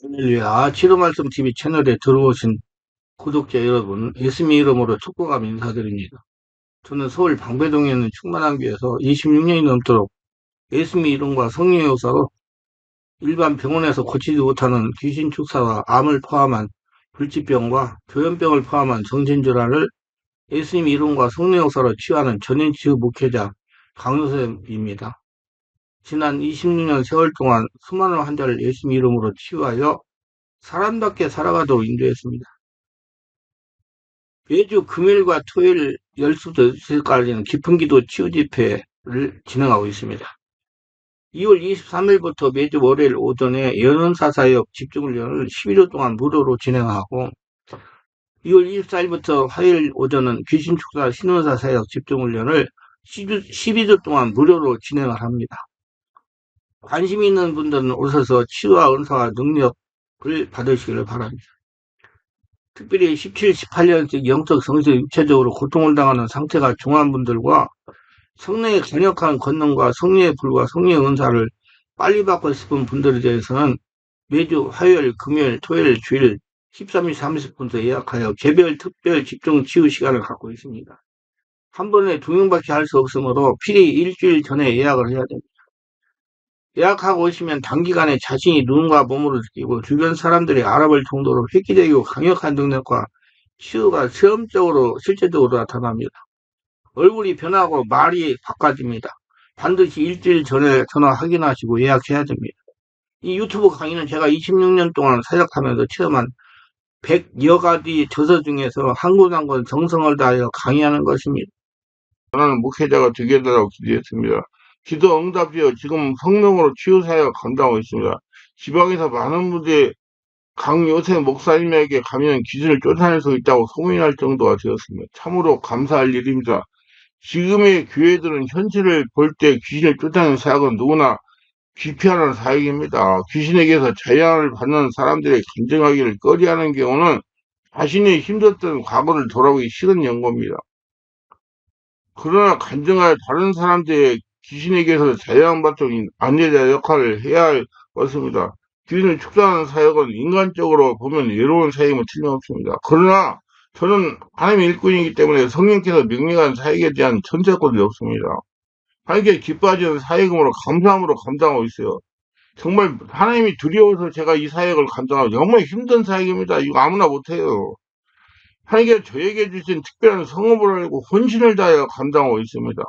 할렐루야. 치료말씀 TV 채널에 들어오신 구독자 여러분, 예수님 이름으로 축복하며 인사드립니다. 저는 서울 방배동에 있는 충만한교에서 26년이 넘도록 예수님 이름과 성령의 역사로 일반 병원에서 고치지 못하는 귀신 축사와 암을 포함한 불치병과 조현병을 포함한 정신질환을 예수님 이름과 성령의 역사로 치유하는 전인치유 목회자 강요셉입니다. 지난 26년 세월 동안 수많은 환자를 예수님 이름으로 치유하여 사람답게 살아가도록 인도했습니다. 매주 금요일과 토요일 12시까지는 깊은기도 치유집회를 진행하고 있습니다. 2월 23일부터 매주 월요일 오전에 연원사사역 집중훈련을 11일 동안 무료로 진행하고 2월 24일부터 화요일 오전은 귀신축사 신원사사역 집중훈련을 12주 동안 무료로 진행을 합니다. 관심 있는 분들은 오셔서 치유와 은사와 능력을 받으시기를 바랍니다. 특별히 17, 18년씩 영적, 성적, 육체적으로 고통을 당하는 상태가 중한 분들과 성령의 강력한 권능과 성령의 불과 성령의 은사를 빨리 받고 싶은 분들에 대해서는 매주 화요일, 금요일, 토요일, 주일 13시 30분부터 예약하여 개별 특별 집중 치유 시간을 갖고 있습니다. 한 번에 2명밖에 할 수 없으므로 필히 일주일 전에 예약을 해야 됩니다. 예약하고 오시면 단기간에 자신이 눈과 몸으로 느끼고 주변 사람들이 알아볼 정도로 획기적이고 강력한 능력과 치유가 체험적으로 실제적으로 나타납니다. 얼굴이 변하고 말이 바꿔집니다. 반드시 일주일 전에 전화 확인하시고 예약해야 됩니다. 이 유튜브 강의는 제가 26년 동안 사역하면서 체험한 100여 가지 저서 중에서 한 권 한 권 정성을 다하여 강의하는 것입니다. 저는 목회자가 되겠다고 기도했습니다. 기도 응답이요. 지금 성령으로 치유사역 감당하고 있습니다. 지방에서 많은 분들이 강요세 목사님에게 가면 귀신을 쫓아낼 수 있다고 소문이 날 정도가 되었습니다. 참으로 감사할 일입니다. 지금의 교회들은 현실을 볼 때 귀신을 쫓아내는 사역은 누구나 기피하는 사역입니다. 귀신에게서 자양을 받는 사람들의 간증하기를 꺼리하는 경우는 자신이 힘들었던 과거를 돌아보기 싫은 연고입니다. 그러나 간증하여 다른 사람들의 귀신에게서 자양받도록 안내자 역할을 해야 할 것입니다. 귀신을 축소하는 사역은 인간적으로 보면 외로운 사역임은 틀림없습니다. 그러나 저는 하나님의 일꾼이기 때문에 성령께서 명령한 사역에 대한 전세권이 없습니다. 하나님께 기뻐하시는 사역으로 감사함으로 감당하고 있어요. 정말 하나님이 두려워서 제가 이 사역을 감당하고 정말 힘든 사역입니다. 이거 아무나 못해요. 하나님께서 저에게 주신 특별한 성업을 알고 혼신을 다하여 감당하고 있습니다.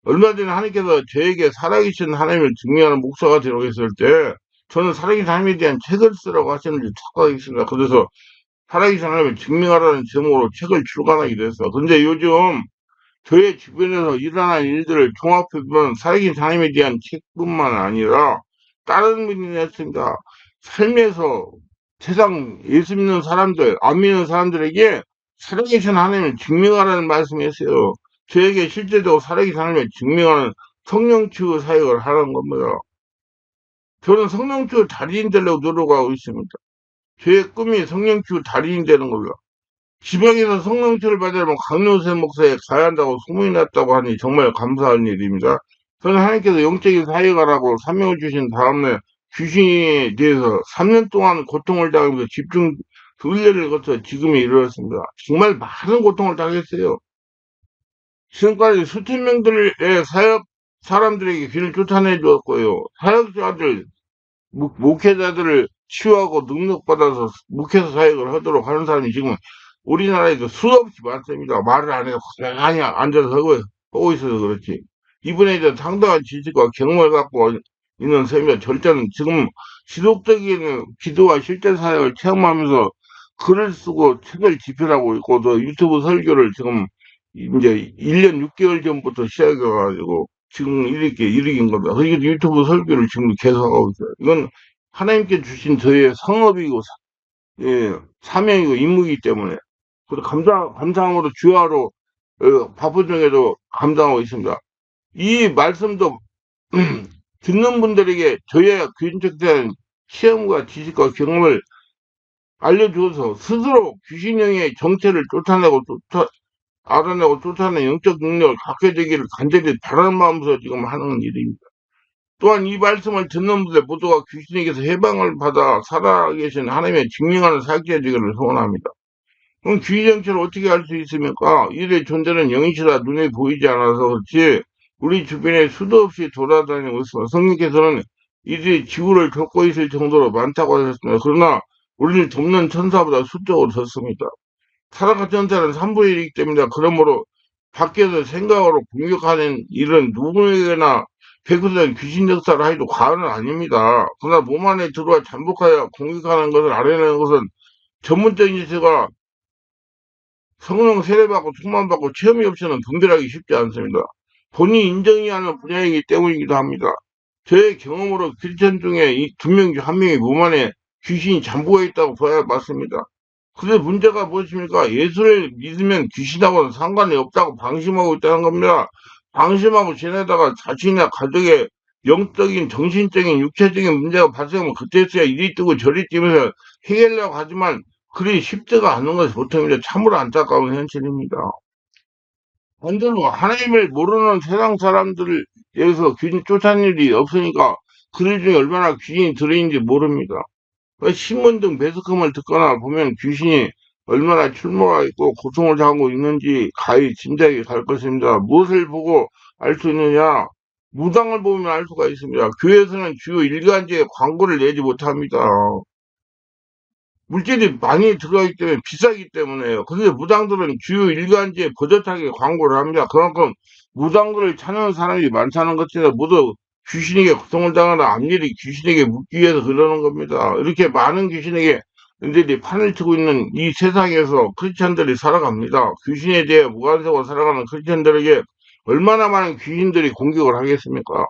얼마 전에 하나님께서 저에게 살아계신 하나님을 증명하는 목사가 되라고 했을 때 저는 살아계신 하나님에 대한 책을 쓰라고 하시는지 착각하고 있습니다. 그래서 살아계신 하나님을 증명하라는 제목으로 책을 출간하기도 했어요. 그런데 요즘 저의 주변에서 일어난 일들을 종합해보면 살아계신 하나님에 대한 책뿐만 아니라 다른 분이 했습니다. 삶에서 세상 예수 믿는 사람들, 안 믿는 사람들에게 살아계신 하나님을 증명하라는 말씀이 있어요. 저에게 실제적으로 살아계신 하나님을 증명하는 성령치유 사역을 하는 겁니다. 저는 성령치유 달인이 되려고 노력하고 있습니다. 저의 꿈이 성령치유 달인이 되는 겁니다. 지방에서 성령치유를 받으려면 강요세 목사에 가야 한다고 소문이 났다고 하니 정말 감사한 일입니다. 저는 하나님께서 영적인 사역하라고 사명을 주신 다음에 귀신에 대해서 3년 동안 고통을 당하면서 집중 훈련을 거쳐 지금에 이르렀습니다. 정말 많은 고통을 당했어요. 지금까지 수천 명들의 사역 사람들에게 귀를 쫓아내 주었고요. 사역자들, 목회자들을 치유하고 능력받아서 목회자 사역을 하도록 하는 사람이 지금 우리나라에도 수없이 많습니다. 말을 안 해도 가만히 앉아서 하고 있어서 그렇지. 이분에 대한 상당한 지식과 경험을 갖고 있는 셈이다. 절대는 지금 지속적인 기도와 실제 사역을 체험하면서 글을 쓰고 책을 집필하고 있고 또 유튜브 설교를 지금 이제 1년 6개월 전부터 시작해가지고 지금 이렇게 일으킨 겁니다. 그러니까 유튜브 설교를 지금 계속하고 있어요. 이건 하나님께 주신 저의 성업이고 예, 사명이고 임무이기 때문에 그래서 감사함으로 주야로 바쁜 중에도 감당하고 있습니다. 이 말씀도 듣는 분들에게 저의 귀신에 대한 체험과 지식과 경험을 알려주어서 스스로 귀신형의 정체를 알아내고 쫓아내는 영적 능력을 갖게 되기를 간절히 바라는 마음으로 지금 하는 일입니다. 또한 이 말씀을 듣는 분들 모두가 귀신에게서 해방을 받아 살아계신 하나님의 증명하는 사역자 되기를 소원합니다. 그럼 귀신 정체를 어떻게 알 수 있습니까? 이들의 존재는 영이시라 눈에 보이지 않아서 그렇지 우리 주변에 수도 없이 돌아다니고 있습니다. 성령께서는 이들이 지구를 덮고 있을 정도로 많다고 하셨습니다. 그러나 우리를 돕는 천사보다 수적으로 적습니다. 타락한 천사는 3분의 1이기 때문에 그러므로 밖에서 생각으로 공격하는 일은 누구에게나 100% 귀신 역사를 하여도 과언은 아닙니다. 그러나 몸 안에 들어와 잠복하여 공격하는 것을 알아내는 것은 전문적인 지식과 성령 세례받고 충만받고 체험이 없이는 분별하기 쉽지 않습니다. 본인이 인정이 하는 분야이기 때문이기도 합니다. 저의 경험으로 크리스천 중에 이 2명 중 1명이 몸 안에 귀신이 잠복해 있다고 봐야 맞습니다. 근데 문제가 무엇입니까? 예수를 믿으면 귀신하고는 상관이 없다고 방심하고 있다는 겁니다. 방심하고 지내다가 자신이나 가족의 영적인, 정신적인, 육체적인 문제가 발생하면 그때서야 이리 뜨고 저리 뛰면서 해결하려고 하지만 그리 쉽지가 않은 것이 보통입니다. 참으로 안타까운 현실입니다. 반대로 하나님을 모르는 세상 사람들을 위해서 귀신 쫓아낸 일이 없으니까 그들 중에 얼마나 귀신이 들어있는지 모릅니다. 신문 등 매스컴을 듣거나 보면 귀신이 얼마나 출몰하고 있고 고통을 당하고 있는지 가히 짐작이 갈 것입니다. 무엇을 보고 알 수 있느냐? 무당을 보면 알 수가 있습니다. 교회에서는 주요 일간지에 광고를 내지 못합니다. 물질이 많이 들어가기 때문에 비싸기 때문에요. 그런데 무당들은 주요 일간지에 버젓하게 광고를 합니다. 그만큼 무당들을 찾는 사람이 많다는 것이나 모두 귀신에게 고통을 당하는 앞일이 귀신에게 묻기 위해서 그러는 겁니다. 이렇게 많은 귀신에게 들이 판을 치고 있는 이 세상에서 크리스천들이 살아갑니다. 귀신에 대해 무관심하고 살아가는 크리스천들에게 얼마나 많은 귀신들이 공격을 하겠습니까?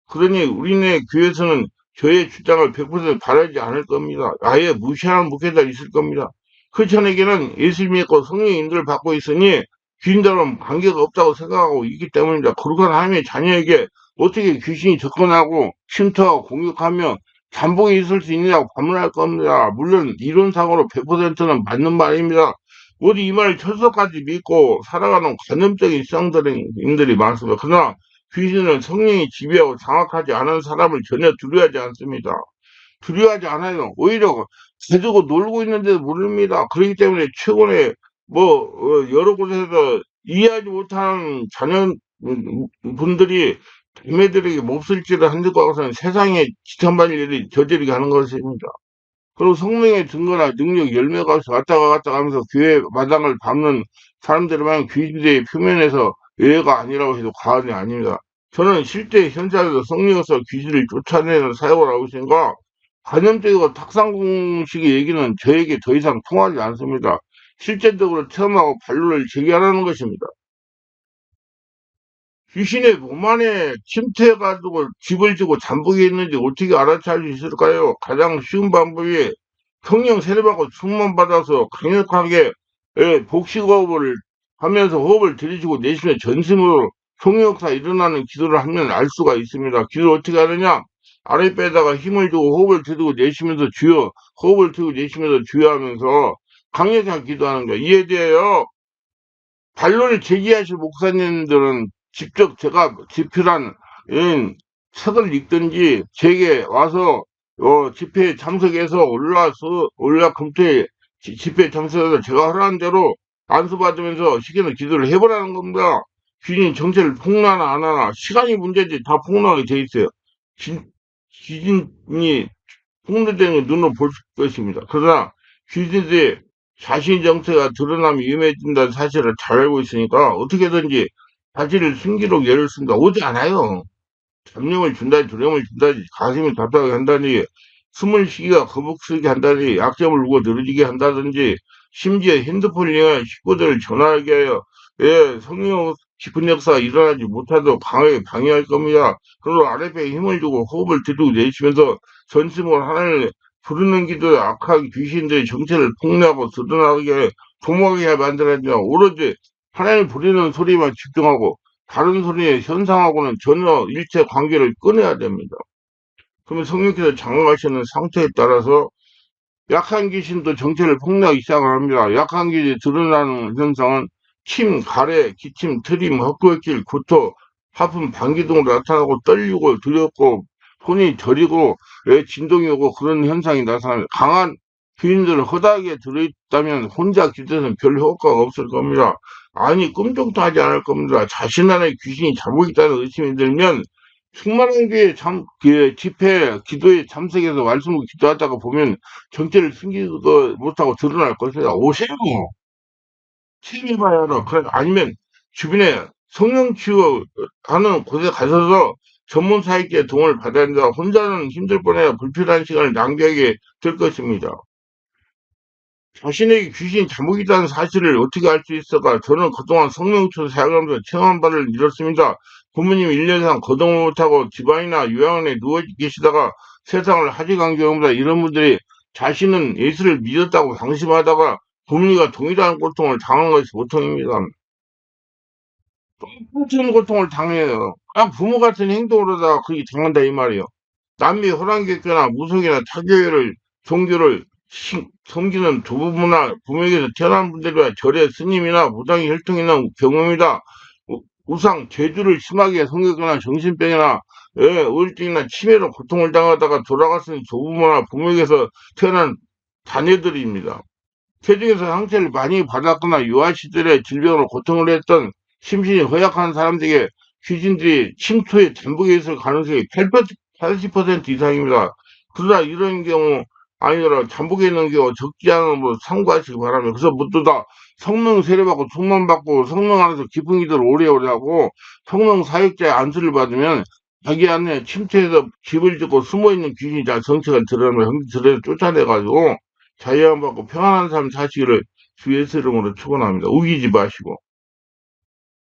그러니 우리네 교회에서는 저의 주장을 100% 바라지 않을 겁니다. 아예 무시하는 목회자가 있을 겁니다. 크리스천에게는 예수 믿고 성령 인도를 받고 있으니 귀신들은 관계가 없다고 생각하고 있기 때문입니다. 그러한 하나님의 자녀에게 어떻게 귀신이 접근하고 침투하고 공격하며 잠복이 있을 수 있느냐고 반문할 겁니다. 물론 이론상으로 100%는 맞는 말입니다. 모두 이 말을 철석까지 믿고 살아가는 관념적인 시장들이 많습니다. 그러나 귀신은 성령이 지배하고 장악하지 않은 사람을 전혀 두려워하지 않습니다. 두려워하지 않아요. 오히려 가지고 놀고 있는데도 모릅니다. 그렇기 때문에 최근에 여러 곳에서 이해하지 못하는 분들이 자매들에게 몹쓸지를 한 듯과 같은 세상에 지탄받을 일이 저지르게 하는 것입니다. 그리고 성령의 증거나 능력, 열매가 없이 왔다 갔다 하면서 교회 마당을 밟는 사람들만 귀신의 표면에서 예외가 아니라고 해도 과언이 아닙니다. 저는 실제 현장에서 성령에서 귀신을 쫓아내는 사역을 하고 있으니까 관념적이고 탁상공식의 얘기는 저에게 더 이상 통하지 않습니다. 실제적으로 체험하고 반론을 제기하라는 것입니다. 귀신의 몸 안에 침투해가지고 집을 지고 잠복해 있는지 어떻게 알아챌 수 있을까요? 가장 쉬운 방법이 성령 세례받고 충만받아서 강력하게 복식호흡을 하면서 호흡을 들이쉬고 내쉬며 전심으로 성령역사 일어나는 기도를 하면 알 수가 있습니다. 기도를 어떻게 하느냐? 아랫배에다가 힘을 주고 호흡을 들이고 내쉬면서 주여, 호흡을 들이고 내쉬면서 주여 하면서 강력하게 기도하는 거예요. 이해돼요? 반론을 제기하실 목사님들은 직접 제가 집필한 책을 읽든지 제게 와서 집회에 참석해서 올라 금토에 집회에 참석해서 제가 허락한 대로 안수받으면서 시키는 기도를 해보라는 겁니다. 귀신 정체를 폭로하나 안 하나 시간이 문제지 다 폭로하게 돼 있어요. 귀신이 폭로되는 눈으로 볼 것입니다. 그러나 귀신들이 자신 정체가 드러나면 위험해진다는 사실을 잘 알고 있으니까 어떻게든지 자신을 숨기록 애를 쓴다. 오지 않아요. 잡념을 준다니 두려움을 준다니 가슴이 답답하게 한다니 숨을 쉬기가 거북스럽게 한다니 약점을 누고 늘어지게 한다든지 심지어 핸드폰을 이용해 식구들을 전화하게 하여 성령 깊은 역사가 일어나지 못하도록 강하게 방해할 겁니다. 그리고 아랫배에 힘을 주고 호흡을 들이고 내쉬면서 전심으로 하나님을 부르는 기도에 악한 귀신들의 정체를 폭로하고 드러나게 도모하게 만들어야 오로지 하나님을 부르는 소리만 집중하고 다른 소리의 현상하고는 전혀 일체 관계를 끊어야 됩니다. 그러면 성령께서 장악하시는 상태에 따라서 약한 귀신도 정체를 폭로하기 시작을 합니다. 약한 귀신이 드러나는 현상은 침, 가래, 기침, 트림, 헛구역질, 구토, 하품, 방기 등으로 나타나고 떨리고 두렵고 손이 저리고 진동이 오고 그런 현상이 나타납니다. 강한 귀신들을 허다하게 들어있다면 혼자 기도해서는 별 효과가 없을 겁니다. 아니 꿈쩍도 하지 않을 겁니다. 자신 안에 귀신이 잠고 있다는 의심이 들면 충만한 교회 집회, 기도에 참석해서 말씀을 기도하다가 보면 정체를 숨기도 못하고 드러날 것이다. 오세요. 체험해봐야 알아. 그래, 아니면 주변에 성령 치유하는 곳에 가셔서 전문 사역자의 도움을 받아야 된다. 혼자는 힘들 뻔해야 불필요한 시간을 낭비하게 될 것입니다. 자신에게 귀신이 잘못 있다는 사실을 어떻게 알 수 있을까? 저는 그동안 성령처 사역하면서 체험한 바를 잃었습니다. 부모님 1년상 거동을 못하고 집안이나 요양원에 누워 계시다가 세상을 하직한 경우보다 이런 분들이 자신은 예수를 믿었다고 방심하다가 부모님과 동일한 고통을 당하는 것이 보통입니다. 똑같은 고통을 당해요. 아, 부모 같은 행동을 하다가 그게 당한다 이 말이에요. 남미 호랑개교나 무속이나 타교회를 종교를 섬기는 두부문화 부모에게서 태어난 분들과 절의 스님이나 무당이 혈통이나 경험이다. 우상 죄주를 심하게 섬기거나 정신병이나 우울증이나 치매로 고통을 당하다가 돌아가신 조부모나 부모에게서 태어난 자녀들입니다. 체중에서 상처를 많이 받았거나 유아 시절에 질병으로 고통을 했던 심신이 허약한 사람들에게 귀신들이 침투에 잠복해 있을 가능성이 80% 이상입니다. 그러나 이런 경우 아니더라 잠복해 있는 경우 적지 않은 뭐 참고하시기 바랍니다. 그래서 모두 다 성령 세례받고 충만받고 성령 안에서 깊은 기도를 오래오래 하고 성령 사역자의 안수를 받으면 자기 안에 침투해서 집을 짓고 숨어있는 귀신이 다 정체가 드러나면 형들을 쫓아내가지고 자유함 받고 평안한 삶 사시기를 주 예수 이름으로 축원합니다. 우기지 마시고.